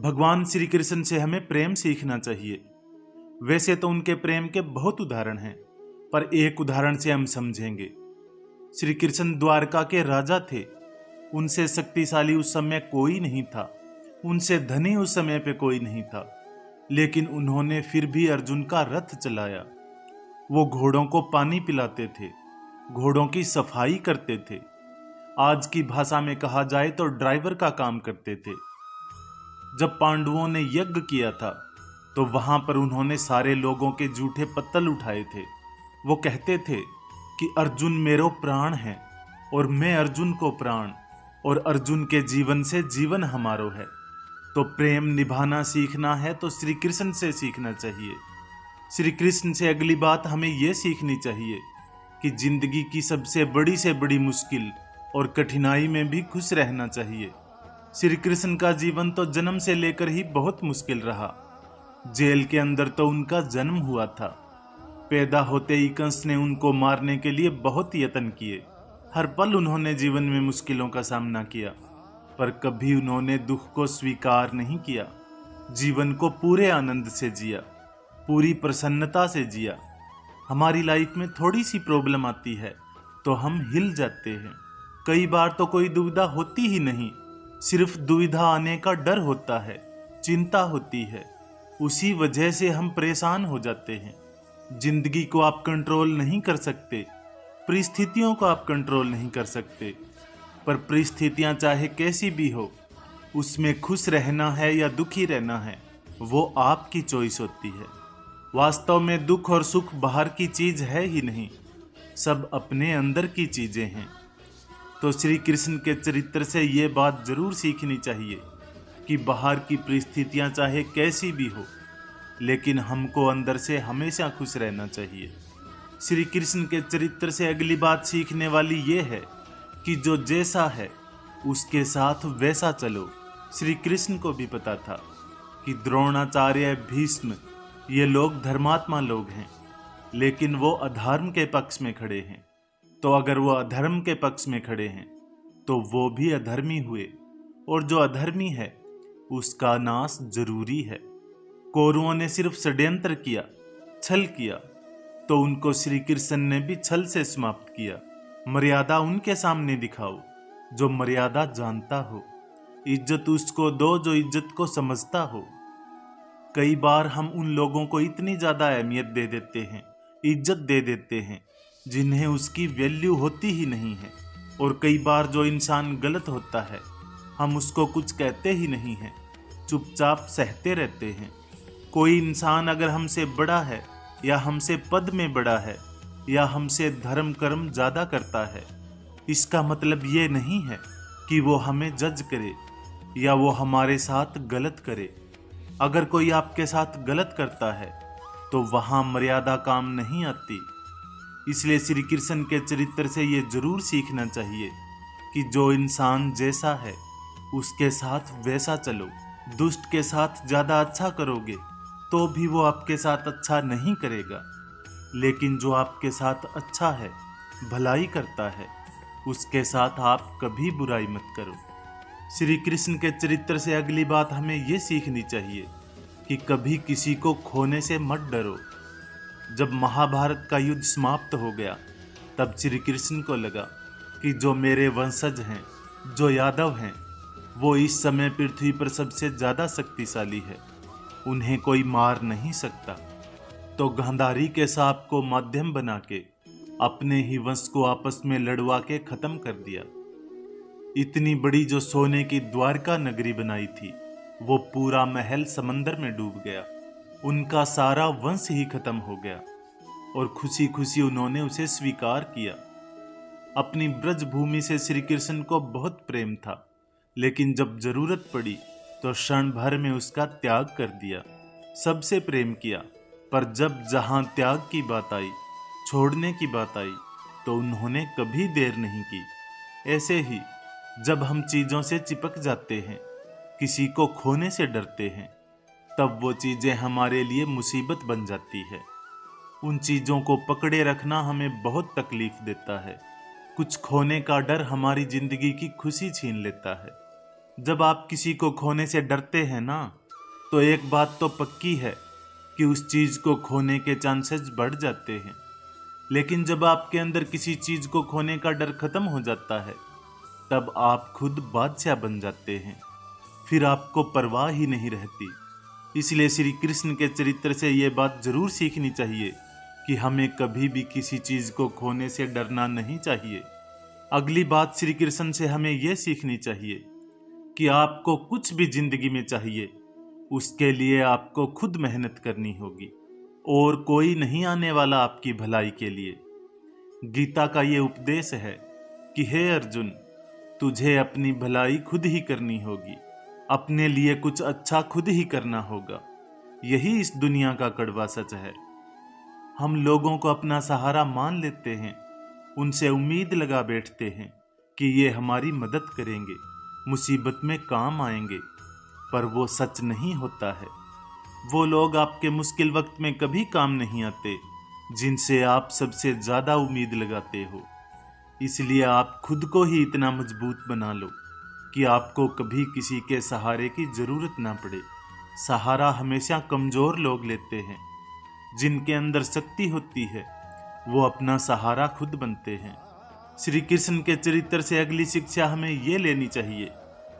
भगवान श्री कृष्ण से हमें प्रेम सीखना चाहिए। वैसे तो उनके प्रेम के बहुत उदाहरण हैं, पर एक उदाहरण से हम समझेंगे। श्री कृष्ण द्वारका के राजा थे। उनसे शक्तिशाली उस समय कोई नहीं था, उनसे धनी उस समय पे कोई नहीं था, लेकिन उन्होंने फिर भी अर्जुन का रथ चलाया। वो घोड़ों को पानी पिलाते थे, घोड़ों की सफाई करते थे। आज की भाषा में कहा जाए तो ड्राइवर का काम करते थे। जब पांडवों ने यज्ञ किया था तो वहां पर उन्होंने सारे लोगों के जूठे पत्तल उठाए थे। वो कहते थे कि अर्जुन मेरो प्राण है और मैं अर्जुन को प्राण, और अर्जुन के जीवन से जीवन हमारो है। तो प्रेम निभाना सीखना है तो श्री कृष्ण से सीखना चाहिए। श्री कृष्ण से अगली बात हमें यह सीखनी चाहिए कि जिंदगी की सबसे बड़ी से बड़ी मुश्किल और कठिनाई में भी खुश रहना चाहिए। श्री कृष्ण का जीवन तो जन्म से लेकर ही बहुत मुश्किल रहा। जेल के अंदर तो उनका जन्म हुआ था। पैदा होते ही कंस ने उनको मारने के लिए बहुत यत्न किए। हर पल उन्होंने जीवन में मुश्किलों का सामना किया, पर कभी उन्होंने दुख को स्वीकार नहीं किया। जीवन को पूरे आनंद से जिया, पूरी प्रसन्नता से जिया। हमारी लाइफ में थोड़ी सी प्रॉब्लम आती है तो हम हिल जाते हैं। कई बार तो कोई दुविधा होती ही नहीं, सिर्फ दुविधा आने का डर होता है, चिंता होती है। उसी वजह से हम परेशान हो जाते हैं। जिंदगी को आप कंट्रोल नहीं कर सकते, परिस्थितियों को आप कंट्रोल नहीं कर सकते, पर परिस्थितियां चाहे कैसी भी हो, उसमें खुश रहना है या दुखी रहना है, वो आपकी चॉइस होती है। वास्तव में दुख और सुख बाहर की चीज है ही नहीं, सब अपने अंदर की चीजें हैं। तो श्री कृष्ण के चरित्र से ये बात जरूर सीखनी चाहिए कि बाहर की परिस्थितियां चाहे कैसी भी हो, लेकिन हमको अंदर से हमेशा खुश रहना चाहिए। श्री कृष्ण के चरित्र से अगली बात सीखने वाली ये है कि जो जैसा है उसके साथ वैसा चलो। श्री कृष्ण को भी पता था कि द्रोणाचार्य, भीष्म ये लोग धर्मात्मा लोग हैं, लेकिन वो अधर्म के पक्ष में खड़े हैं। तो अगर वो अधर्म के पक्ष में खड़े हैं तो वो भी अधर्मी हुए, और जो अधर्मी है उसका नाश जरूरी है। कौरवों ने सिर्फ षड्यंत्र किया, छल किया, तो उनको श्री कृष्ण ने भी छल से समाप्त किया। मर्यादा उनके सामने दिखाओ जो मर्यादा जानता हो, इज्जत उसको दो जो इज्जत को समझता हो। कई बार हम उन लोगों को इतनी ज्यादा अहमियत दे देते हैं, इज्जत दे देते हैं, जिन्हें उसकी वैल्यू होती ही नहीं है। और कई बार जो इंसान गलत होता है हम उसको कुछ कहते ही नहीं हैं, चुपचाप सहते रहते हैं। कोई इंसान अगर हमसे बड़ा है या हमसे पद में बड़ा है या हमसे धर्म कर्म ज्यादा करता है, इसका मतलब ये नहीं है कि वो हमें जज करे या वो हमारे साथ गलत करे। अगर कोई आपके साथ गलत करता है तो वहां मर्यादा काम नहीं आती। इसलिए श्री कृष्ण के चरित्र से ये जरूर सीखना चाहिए कि जो इंसान जैसा है उसके साथ वैसा चलो। दुष्ट के साथ ज्यादा अच्छा करोगे तो भी वो आपके साथ अच्छा नहीं करेगा, लेकिन जो आपके साथ अच्छा है, भलाई करता है, उसके साथ आप कभी बुराई मत करो। श्री कृष्ण के चरित्र से अगली बात हमें ये सीखनी चाहिए कि कभी किसी को खोने से मत डरो। जब महाभारत का युद्ध समाप्त हो गया तब श्री कृष्ण को लगा कि जो मेरे वंशज हैं, जो यादव हैं, वो इस समय पृथ्वी पर सबसे ज्यादा शक्तिशाली है, उन्हें कोई मार नहीं सकता। तो गांधारी के सांप को माध्यम बना के अपने ही वंश को आपस में लड़वा के खत्म कर दिया। इतनी बड़ी जो सोने की द्वारका नगरी बनाई थी, वो पूरा महल समंदर में डूब गया। उनका सारा वंश ही खत्म हो गया और खुशी खुशी उन्होंने उसे स्वीकार किया। अपनी ब्रज भूमि से श्री कृष्ण को बहुत प्रेम था, लेकिन जब जरूरत पड़ी तो क्षण भर में उसका त्याग कर दिया। सबसे प्रेम किया, पर जब जहां त्याग की बात आई, छोड़ने की बात आई, तो उन्होंने कभी देर नहीं की। ऐसे ही जब हम चीजों से चिपक जाते हैं, किसी को खोने से डरते हैं, तब वो चीजें हमारे लिए मुसीबत बन जाती है। उन चीजों को पकड़े रखना हमें बहुत तकलीफ देता है। कुछ खोने का डर हमारी जिंदगी की खुशी छीन लेता है। जब आप किसी को खोने से डरते हैं ना, तो एक बात तो पक्की है कि उस चीज को खोने के चांसेस बढ़ जाते हैं। लेकिन जब आपके अंदर किसी चीज को खोने का डर खत्म हो जाता है, तब आप खुद बादशाह बन जाते हैं। फिर आपको परवाह ही नहीं रहती। इसलिए श्री कृष्ण के चरित्र से ये बात जरूर सीखनी चाहिए कि हमें कभी भी किसी चीज को खोने से डरना नहीं चाहिए। अगली बात श्री कृष्ण से हमें यह सीखनी चाहिए कि आपको कुछ भी जिंदगी में चाहिए, उसके लिए आपको खुद मेहनत करनी होगी और कोई नहीं आने वाला आपकी भलाई के लिए। गीता का ये उपदेश है कि हे अर्जुन, तुझे अपनी भलाई खुद ही करनी होगी, अपने लिए कुछ अच्छा खुद ही करना होगा। यही इस दुनिया का कड़वा सच है। हम लोगों को अपना सहारा मान लेते हैं, उनसे उम्मीद लगा बैठते हैं कि ये हमारी मदद करेंगे, मुसीबत में काम आएंगे, पर वो सच नहीं होता है। वो लोग आपके मुश्किल वक्त में कभी काम नहीं आते जिनसे आप सबसे ज्यादा उम्मीद लगाते हो। इसलिए आप खुद को ही इतना मजबूत बना लो कि आपको कभी किसी के सहारे की जरूरत ना पड़े। सहारा हमेशा कमजोर लोग लेते हैं। जिनके अंदर शक्ति होती है वो अपना सहारा खुद बनते हैं। श्री कृष्ण के चरित्र से अगली शिक्षा हमें ये लेनी चाहिए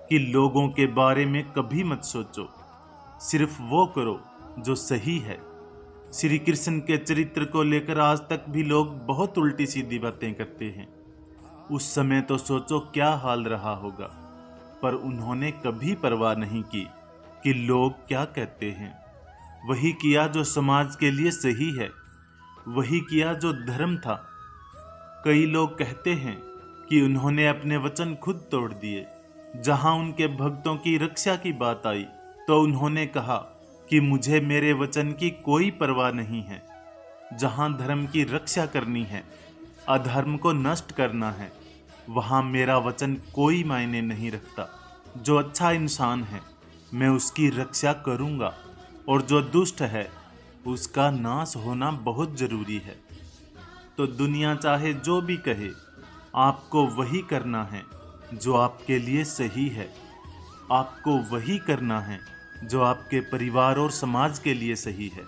कि लोगों के बारे में कभी मत सोचो, सिर्फ वो करो जो सही है। श्री कृष्ण के चरित्र को लेकर आज तक भी लोग बहुत उल्टी सीधी बातें करते हैं। उस समय तो सोचो क्या हाल रहा होगा, पर उन्होंने कभी परवाह नहीं की कि लोग क्या कहते हैं। वही किया जो समाज के लिए सही है, वही किया जो धर्म था। कई लोग कहते हैं कि उन्होंने अपने वचन खुद तोड़ दिए। जहां उनके भक्तों की रक्षा की बात आई तो उन्होंने कहा कि मुझे मेरे वचन की कोई परवाह नहीं है। जहां धर्म की रक्षा करनी है, अधर्म को नष्ट करना है, वहां मेरा वचन कोई मायने नहीं रखता। जो अच्छा इंसान है मैं उसकी रक्षा करूंगा, और जो दुष्ट है उसका नाश होना बहुत जरूरी है। तो दुनिया चाहे जो भी कहे, आपको वही करना है जो आपके लिए सही है। आपको वही करना है जो आपके परिवार और समाज के लिए सही है।